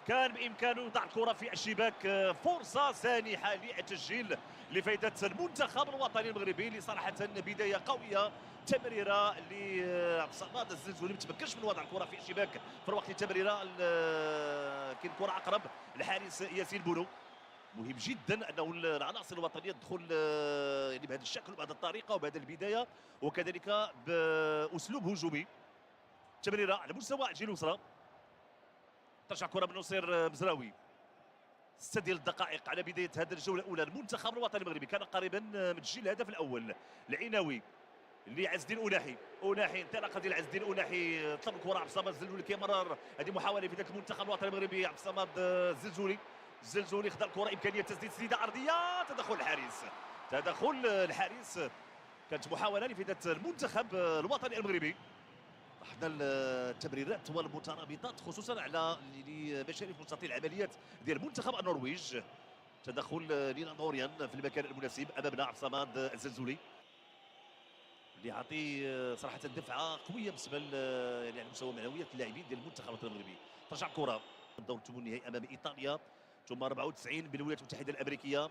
كان بامكانه يضع الكره في الشباك. فرصه سانحه للتسجيل لفائده المنتخب الوطني المغربي اللي صراحه بدايه قويه. تمريره لعبد الصمد الزلزولي ما تمكنش من وضع الكره في الشباك في الوقت التمريره. كاين كره اقرب الحارس ياسين بونو. مهم جدا انه العناصر الوطنيه تدخل يعني بهذا الشكل وبهذه الطريقه وبهذه البدايه وكذلك باسلوب هجومي. تمريره على مستوى الجهه اليسرى، ترجع كره من نصير مزراوي. 6 ديال الدقائق على بدايه هذه الجوله الاولى. المنتخب الوطني المغربي كان قريبا من تسجيل الهدف الاول. العناوي لعز الدين اوناحي انطلاقه ديال عز الدين اوناحي، طلب الكره عبد الصمد الزلزولي كيمرر. هذه محاوله في ذات المنتخب الوطني المغربي. عبد الصمد الزلزولي خدا الكره، امكانيه تسديده عرضيه، تدخل الحارس. كانت محاوله لفائده المنتخب الوطني المغربي. لاحظنا التمريرات والمترابطات خصوصا على مشارف مستطيل العمليات ديال منتخب النرويج. تدخل لينا دوريان في المكان المناسب امامنا عبد الصمد الزلزولي اللي يعطي صراحه دفعه قويه بالنسبه يعني على مستوى معنويات اللاعبين ديال المنتخب الوطني المغربي. ترجع الكره الدور الثمن النهائي امام ايطاليا، ثم 94 بالولايات المتحده الامريكيه.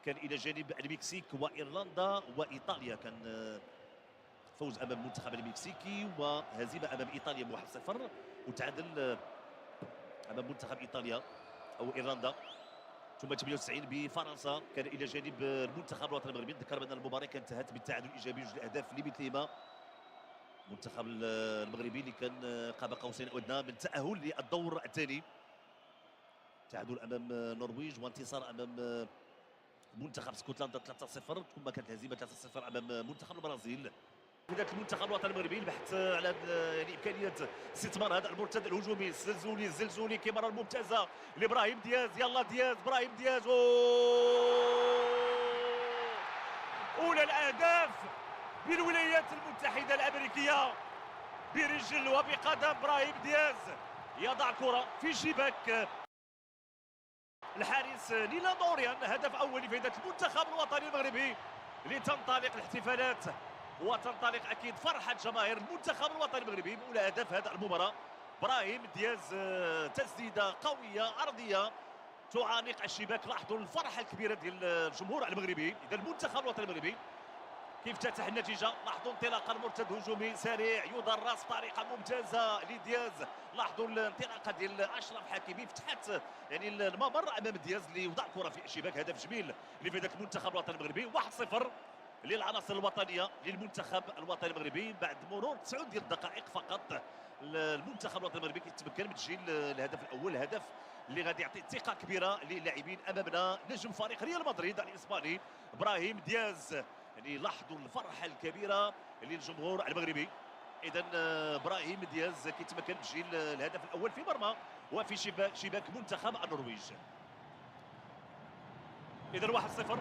كان الى جانب المكسيك وايرلندا وايطاليا. كان فوز امام المنتخب المكسيكي وهزيمه امام ايطاليا 1-0، وتعادل امام منتخب ايطاليا او ايرلندا. ثم 98 بفرنسا كان الى جانب المنتخب الوطني المغربي. نذكر بان المباراه كانت انتهت بالتعادل الايجابي 2 الاهداف لمثلهما. المنتخب المغربي اللي كان قاب قوسين او ادنى من التاهل للدور الثاني. تعادل امام النرويج وانتصار امام منتخب اسكتلندا 3-0، ثم كانت الهزيمه 3-0 امام منتخب البرازيل. بدايه المنتخب الوطني المغربي البحث على يعني امكانيه استثمار هذا المرتد الهجومي. الزلزولي كيمرر ممتازه لابراهيم دياز. يلا دياز، ابراهيم دياز. اولى الاهداف بالولايات المتحده الامريكيه برجل وبقدم. ابراهيم دياز يضع كره في شباك الحارس نيلا دوريان. هدف اول لفائده المنتخب الوطني المغربي. لتنطلق الاحتفالات وتنطلق اكيد فرحه جماهير المنتخب الوطني المغربي باولى اهداف هذا المباراه. ابراهيم دياز تسديده قويه ارضيه تعانق الشباك. لاحظوا الفرحه الكبيره ديال الجمهور المغربي. اذا المنتخب الوطني المغربي كيف افتتح النتيجه. لاحظوا انطلاقه المرتد هجومي سريع يدرس بطريقه ممتازه لدياز. لاحظوا الانطلاقه ديال اشرف حكيمي فتحت يعني الممر امام دياز اللي وضع الكره في الشباك. هدف جميل لفائده المنتخب الوطني المغربي. 1-0 للعناصر الوطنيه للمنتخب الوطني المغربي بعد مرور 9 ديال الدقائق فقط. المنتخب الوطني المغربي كيتمكن من تسجيل الهدف الاول، الهدف اللي غادي يعطي ثقه كبيره للاعبين امامنا نجم فريق ريال مدريد الاسباني ابراهيم دياز. يعني لاحظوا الفرحه الكبيره للجمهور المغربي. اذا ابراهيم دياز كيتمكن من تسجيل الهدف الاول في مرمى وفي شباك منتخب النرويج. اذا 1-0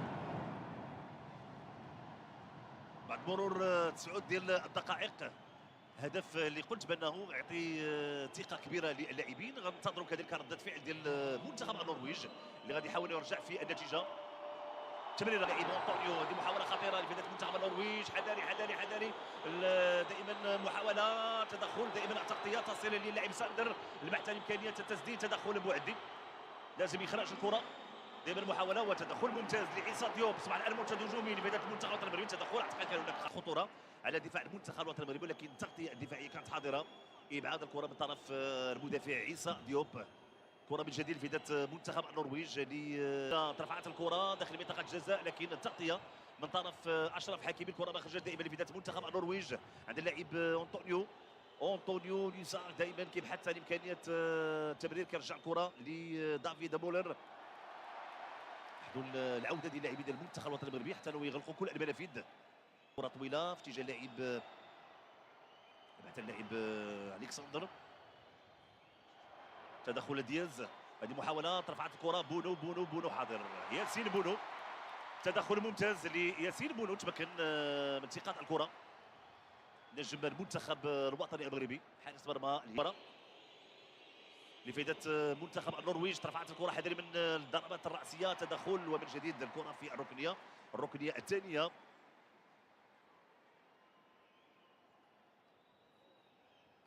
بعد مرور 9 ديال الدقائق. هدف اللي قلت بانه يعطي ثقه كبيره للاعبين. غننتظروا كذلك رده فعل ديال منتخب النرويج اللي غادي يحاول يرجع في النتيجه. تمريره لعيب اونطونيو. هذه محاوله خطيره لفائده منتخب النرويج. حذاري دائما محاوله تدخل، دائما تغطيه تصل للاعب ساندر البحث عن امكانيه التسديد. تدخل معدي، لازم يخرج الكره. دائما محاوله وتدخل ممتاز لعيسى ديوب. طبعا المرتد الهجومي لفائده المنتخب الوطني المغربي. تدخل اعتقد كان هناك خطوره على دفاع المنتخب الوطني المغربي، ولكن التغطيه الدفاعيه كانت حاضره. ابعاد الكره من طرف المدافع عيسى ديوب. كره من جديد لفائده منتخب النرويج اللي ترفعت الكره داخل منطقه الجزاء، لكن التغطيه من طرف اشرف حكيمي. الكره ما خرجت دائما لفائده منتخب النرويج عند اللاعب اونطونيو اليسار. دائما كيبحث عن امكانيه التمرير. كيرجع الكره لدافيد مولر. العوده ديال اللاعبين ديال المنتخب الوطني المغربي حتى لو يغلقوا كل المنافذ. كره طويله في اتجاه اللاعب بعث اللاعب الكسندر. تدخل دياز. هذه محاوله رفعت الكره. بونو حاضر. ياسين بونو. تدخل ممتاز لياسين بونو. تمكن من التقاط الكره نجم المنتخب الوطني المغربي حارس مرمى المباراه لفائده منتخب النرويج. رفعت الكره حذري من الضربات الراسيه. تدخل ومن جديد الكره في الركنيه الثانيه.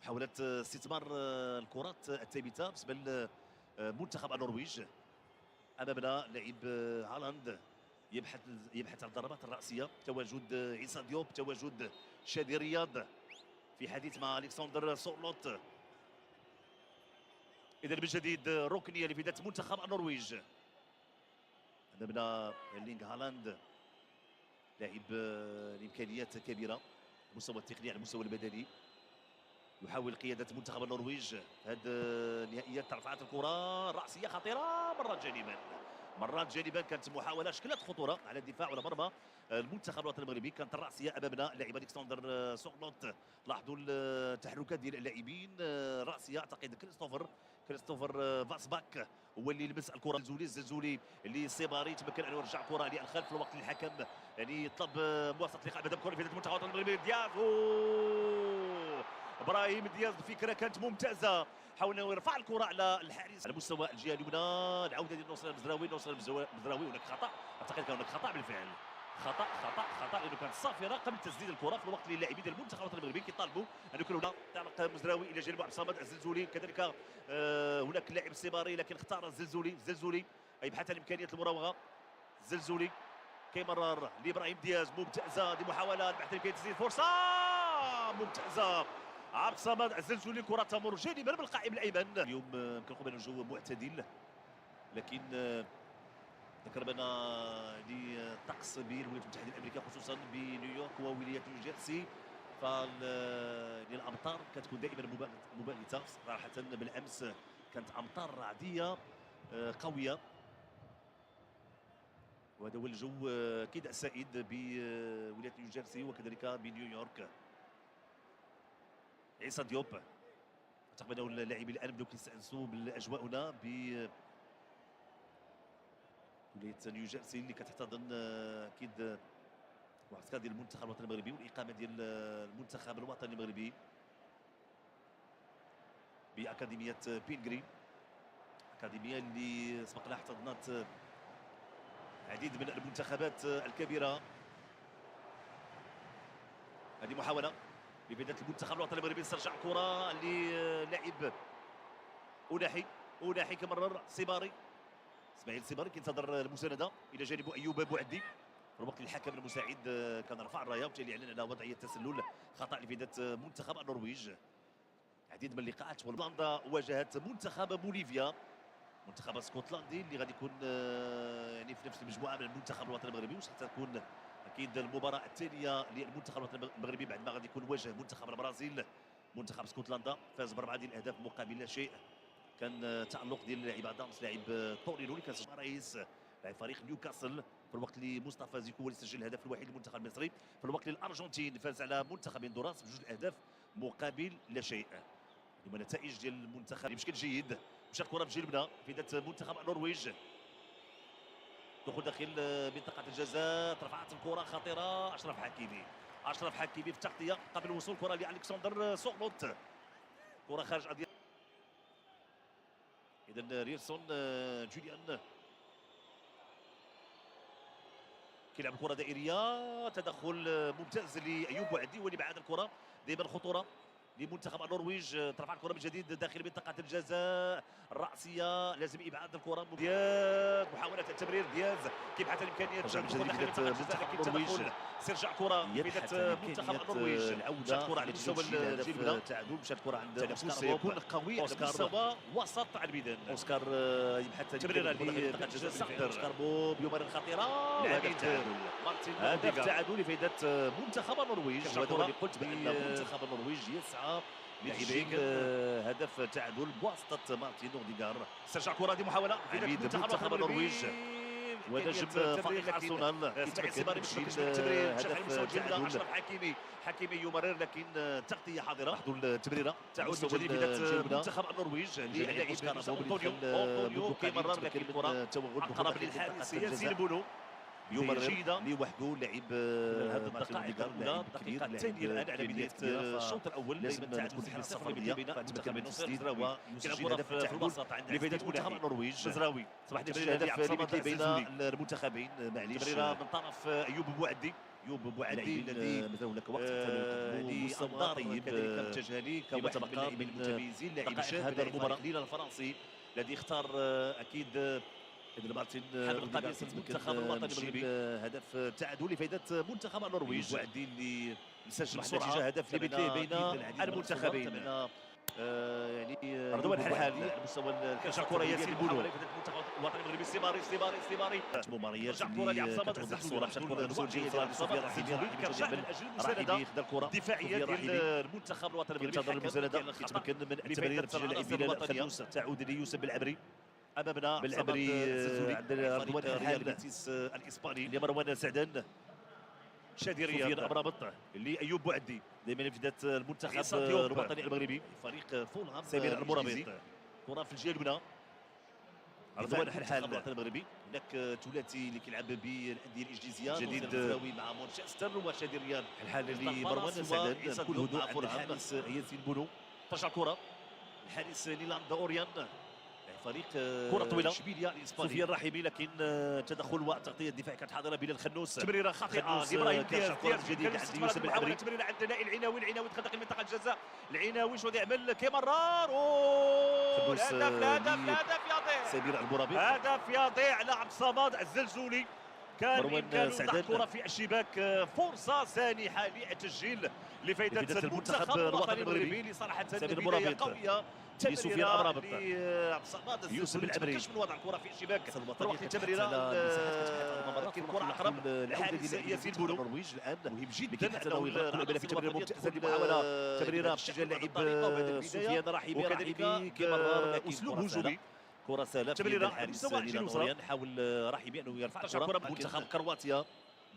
محاولة استثمار الكرات الثابته بالنسبه منتخب النرويج. امامنا لاعب هالاند يبحث عن الضربات الرأسية. تواجد عيسى ديوب، تواجد شادي رياض في حديث مع الكسندر سورلوت. اذا من جديد ركنيه لفداء منتخب النرويج. امامنا لينغ هالاند لاعب الامكانيات كبيره، المستوى التقني على المستوى البدني، يحاول قياده منتخب النرويج. هذا نهائيات رفعت الكره راسيه خطيره، مرات جانبا كانت محاوله شكلت خطوره على الدفاع ولا مرمى المنتخب الوطني المغربي. كانت الراسيه امامنا لاعب الكسندر سورلوت. لاحظوا التحركات ديال اللاعبين. راسيه اعتقد كريستوفر فاسباك هو اللي لمس الكره. الزلزولي اللي سيباري تمكن ان يرجع الكره للخلف في الوقت اللي الحكم يعني طلب موافقه لقاء بدل كره في المنتخب الوطني المغربي. دياز ابراهيم دياز الفكره كانت ممتازه، حاول انه يرفع الكره على الحارس على مستوى الجهه اليمنى. العوده ديال ناصر المزراوي هناك خطا، اعتقد كان هناك خطا بالفعل. خطا لانه كانت صافره قبل تسديد الكره في الوقت اللي اللاعبين ديال المنتخب الوطني المغربي كيطالبوا ان يكون هناك تعلق مزراوي الى جانب عبد الصمد الزلزولي. كذلك هناك لاعب سيباري لكن اختار الزلزولي يبحث عن امكانيه المراوغه. الزلزولي كيمرر لابراهيم دياز، ممتازه دي محاولات بحث امكانيه تسديد، فرصه ممتازه عبد الصمد الزلزولي. كره تمر جانبا بالقائم الايمن. اليوم كنقول بان الجو معتدل، لكن ذكرنا للطقس بالولايات المتحده الامريكيه خصوصا بنيويورك وولايه نيوجيرسي، فالامطار كتكون دائما مباغته صراحه. بالامس كانت امطار رعديه قويه، وهذا هو الجو اكيد السائد بولايه نيوجيرسي وكذلك بنيويورك. عيسى ديوب اعتقد انه اللاعبين الان بداو كيستانسوا بالاجواء هنا ولايه نيوجيرسي اللي كتحتضن اكيد معسكر ديال المنتخب الوطني المغربي والاقامه ديال المنتخب الوطني المغربي باكاديميه بينغري، اكاديميه اللي سبق لها احتضنت العديد من المنتخبات الكبيره. هذه محاوله لبدايه المنتخب الوطني المغربي استرجاع كره للاعب أوناحي كمرر سيباري. اسماعيل سيباري كينتظر المسانده الى جانب ايوب بوعدي في الوقت اللي الحكم المساعد كان رفع الرايه وبالتالي اعلن على وضعيه تسلل خطا لفداء منتخب النرويج. عديد من اللقاءات. هولندا واجهت منتخب بوليفيا، منتخب اسكتلندي اللي غادي يكون يعني في نفس المجموعه من المنتخب الوطني المغربي. وستكون اكيد المباراه الثانيه للمنتخب الوطني المغربي بعد ما غادي يكون واجه منتخب البرازيل. منتخب اسكتلندا فاز ب4 ديال الاهداف مقابل لا شيء. كان تالق ديال اللاعب ادامس لاعب تورينو اللي كان رئيس لاعب فريق نيوكاسل في الوقت اللي مصطفى زيكو هو اللي سجل الهدف الوحيد للمنتخب المصري، في الوقت اللي الارجنتين فاز على منتخب هندوراس بجوج الاهداف مقابل لا شيء. اليوم نتائج ديال المنتخب بشكل جيد. مشات الكره بجانبنا في ذات منتخب النرويج، دخول داخل منطقه الجزاء، رفعت الكره خطيره. اشرف حكيمي في التغطيه قبل وصول الكره لالكسندر سورلوت، كره خارج ارضيه. اذا ريرسون جوليان كيلعب الكره دائريه، تدخل ممتاز لايوب بوعدي واللي بعد الكره دائما خطوره لمنتخب النرويج. ترفع الكره من جديد داخل منطقه الجزاء، الراسيه لازم ابعاد الكره. دياز محاوله التمرير، دياز كيبحث عن الامكانيات داخل منطقه الجزاء لكن التدخل استرجاع الكره في منتخب النرويج. العوده الكره على مستوى الجبله، التعادل مشات الكره عند اوسكار يكون قوي على مستوى وسط الميدان. اوسكار يبحث عن تمريره لمنطقه الجزاء. اوسكار بوب يمرر خطيره، هدف تعادل لفائده منتخب النرويج. هذا اللي قلت بان منتخب النرويج يسعى لتحقيق هدف تعادل بواسطه مارتين اوديغار. استرجع كره دي محاوله في منتخب النرويج ونجم فريق ارسنال كيتمكن من تسجيل هدف تعادل. اشرف حكيمي يمرر لكن تغطيه حاضره. لاحظوا التمريره تعود من جديد منتخب النرويج للاعب أنطونيو كيمرر لكن الكره اقرب للحارس ياسين بونو يمرر لوحده لاعب الدقائق الاولى. الدقيقه الثانيه الان على بدايه الشوط الاول لازم تكون حاله صفريه بين تمكن من التسديد ويسجل هدف في الوسط عند لفائده منتخب النرويج. مزراوي صباح الهدف بين المنتخبين. معليش تمريره من طرف ايوب بوعدي الذي مثل هناك وقت لانظار طيب كذلك متجه لي كواحد من اللاعبين المتميزين لاعب شاب هذا المباراه الفرنسي الذي اختار اكيد ابن مارتن حامل قميص المنتخب الوطني المغربي. هدف تعادلي لفائده منتخب النرويج. البعدي اللي نسجل بسرعه بسرعه هدف لمثله بين المنتخبين. يعني رضوان الحلحالي على مستوى كرجع كره ياسين بونو. المنتخب الوطني المغربي استماري مماريات رجع كره لعصابه كتوضح الزلزول. الصوره مشات كره لسورجي سفيان رحيمي كرجع من اجل المسانده رحيمي خدا الكره الدفاعيه ديال المنتخب الوطني المغربي. ينتظر المسانده كيتمكن يتمكن من التمرير اتجاه لاعبين الخلوص. تعود ليوسف بالعبري امامنا بالعبري عند رضوان الحلحالي الاسباني لمروان سعدان شادي سفيان رياض امرابط لايوب بوعدي دائما في المنتخب عصام ديوب. الوطني المغربي فريق فولهام سمير المرابط كره في الجهه اليمنى. رضوان الحلحال الوطني المغربي هناك ثلاثي اللي كيلعب بالانديه الانجليزيه جديد الفراوي مع مانشستر وشادي رياض. الحال اللي مروان سعدان بكل هدوء مع عند فولهام. الحارس ياسين بونو ترجع الكره الحارس ليلاند اوريان فريق كرة طويلة. اشبيليا الاسباني. سفيان رحيمي لكن تدخل وتغطيه الدفاع كانت حاضره بين الخنوس. تمريره خاطئه خنوس ابراهيم كرشة كرة جديدة عند يوسف العبري. تمريره عند نائل العناوي دخل داخل منطقه الجزاء. العناوي شو غادي يعمل كيمرر خنوس الهدف يضيع. سمير المرابط هدف يضيع على عبد الصمد الزلزولي. كان مروان بإمكانه سعدان. يضع كرة في الشباك. فرصة سانحة للتسجيل لفائدة لفائدة المنتخب الوطني المغربي اللي صراحة سمير بداية المرابط. قوية. لسفيان أمرابط. لعبد الصمد يوسف العبري. من وضع الكرة في الشباك. تروح تروح للتمريرة الكرة أقرب الحارس ياسين بونو. النرويج الان مهم جدا جدا انه يقول في تمريره ممتازه لمحاوله تمريره في اتجاه اللاعب سفيان رحيمي وكذلك كيمرر أسلوب هجومي. كره سهله في تمريرة الحارس مستوى الجهة اليسرى. نوريان حاول رحيمي انه يرفع ترجع الكره كرة منتخب كرواتيا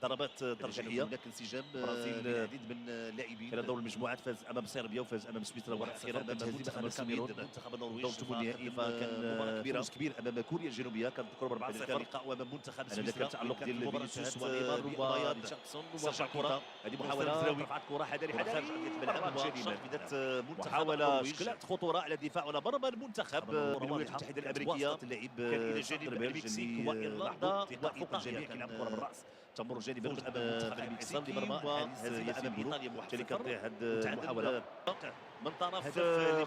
ضربات ترجيحيه هناك انسجام برازيل العديد من اللاعبين خلال دور المجموعات فاز امام صربيا وفاز امام سويسرا 1-0 امام تهزيم امام الكاميرون الكاميرون منتخب النرويج دور ثمن النهائي فكان مباراة كبيرة فوز كبير امام كوريا الجنوبيه كانت تقرب 4-0 اللقاء امام منتخب هذا كان تعلق ديال فينيسيوس ونيمار ورياض وريتشاردسون سرجع كرة. هذه محاولة رفعت كرة حذري خارج ارضيه الملعب محاولة شكلت خطورة على دفاع ولا مرمى المنتخب بالولايات المتحدة الامريكيه اللاعب كان الى جانب جانب المكسيك وايرلندا وفوق الجميع كيلعب كرة بالراس تمر جانبا من المنتخب المكسيكي مرمى الحارس ياسين بونو اللي كتضيع هذه المحاولة من طرف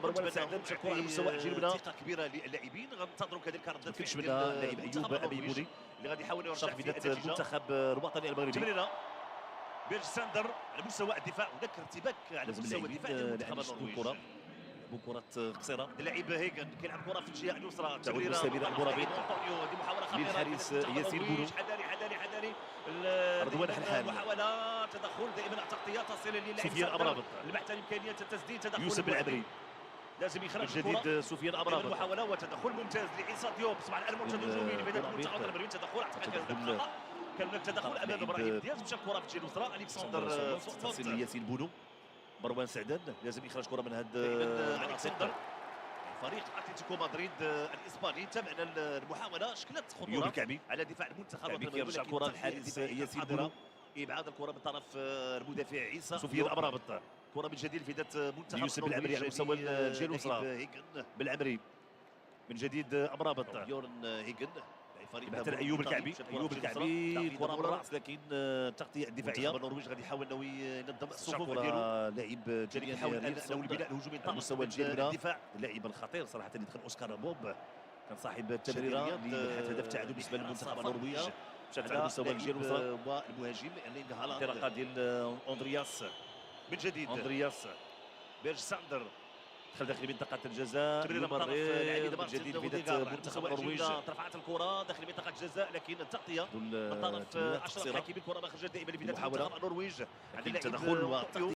مروان سعدان مشى الكرة على مستوى الجنوب ثقة كبيرة للاعبين غننتظروا كذلك ردة كلش فعل منها ديال لاعب المنتخب ايوب النرويجي اميموني اللي غادي يحاول يرجع شرف في بدايه النتيجة. المنتخب الوطني المغربي تمريرة بيرج ساندر على مستوى الدفاع هناك ارتباك على لازم مستوى الدفاع ديال المنتخب النرويجي. الكرة بكرة قصيرة اللاعب هيغن كيلعب كرة في الجهة اليسرى. تعود سمير المرابط هذه محاولة خطيرة للحارس ياسين بونو. حذاري رضوان الحلحال. محاولة تدخل دائما تغطية تصل للاعب سفيان أمرابط. البحث عن إمكانية التسديد تدخل يوسف العبري لازم يخرج من الكرة. جديد سفيان أمرابط محاولة وتدخل ممتاز لعيسى ديوب صباح المرتد الهجومي لبداية المنتخب المغربي. تدخل اعتقد كان خطأ. كان هناك تدخل امام ابراهيم دياز مشى الكرة في الجهة اليسرى. الكسندر تصل ياسين بونو مروان سعدان لازم يخرج كرة من هذا الكسندر. فريق اتلتيكو مدريد الاسباني تابعنا المحاولة شكلت يوبي خطورة الكعبي على دفاع المنتخب كعبي كيرجع كرة الحارس ياسين بونو ابعاد الكرة من طرف المدافع عيسى سفيان أمرابط كرة من جديد في منتخب يوسف بالعمري على مستوى الجهة اليسرى هيغن بالعمري من جديد أمرابط يورن هيغن فريق بعد ايوب الكعبي كرة بالراس لكن تغطية دفاعية النرويج غادي يحاول انه ينظم الصفوف كرة ديالو. لاعب جري يحاول انه البناء الهجومي على مستوى الجهة الدفاع. اللاعب الخطير صراحة اللي دخل اوسكار بوب كان صاحب التمريرة اللي حتى هدف تعادل بالنسبة للمنتخب النرويجي مشات على مستوى الجهة اليسرى والمهاجم لينغ هالاند. انطلاقة ديال اندرياس من جديد اندرياس بيرج ساندر دخل داخل منطقة الجزاء تمريرة من طرف من جديد في منتخب النرويج رفعت الكرة داخل منطقة الجزاء لكن التغطية من طرف اشرف حكيمي. الكرة ما خرجت دائما لبداية المنتخب النرويج. تدخل